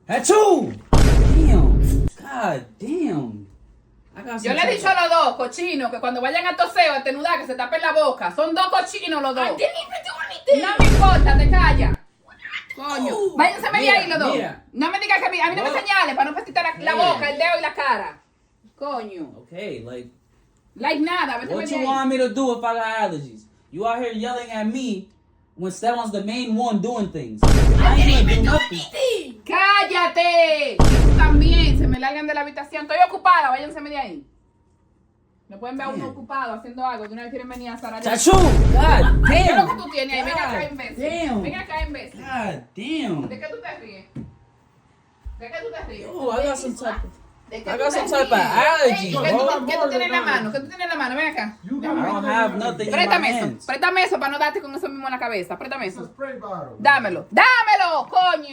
Achoo! Damn. God damn. I got Yo some le he dicho a los dos cochinos que cuando vayan a toseo, a estornudar, que se tapen la boca. Son dos cochinos los dos. I didn't even do anything. No me importa, te calla. Coño. Váyanse a medir Mira, ahí los dos. mira. No me digas que a mí no me What? señales para no pestar la Mira. boca, el dedo y la cara. Coño. Okay, like, Like nada, vete a what medir you ahí. want me to do if I got allergies? You out here yelling at me when Stefan's the main one doing things. I ain't gonna do nothing. Anything. ¡Cállate! Y tú también, se me largan de la habitación. Estoy ocupada, váyanse de ahí. Me pueden ver a uno ocupado haciendo algo. De una vez quieren venir a Sara. Achoo! God ¿Qué es lo que damn. tú tienes ahí? Ven acá, God imbécil. damn. Ven acá, imbécil. God damn. ¿De qué tú te ríes? ¿De qué tú te ríes? Oh, I got some type of. ¿De qué I tú got te some type of ríes? allergy, ¿Qué bro. tú tienes en la mano? ¿Qué tú tienes en la mano? Ven acá. You I don't have nothing in my Préstame eso. hands. Préstame eso para no darte con eso mismo en la cabeza. Préstame It's a eso. spray bottle. Dámelo. ¡Dámelo, coño!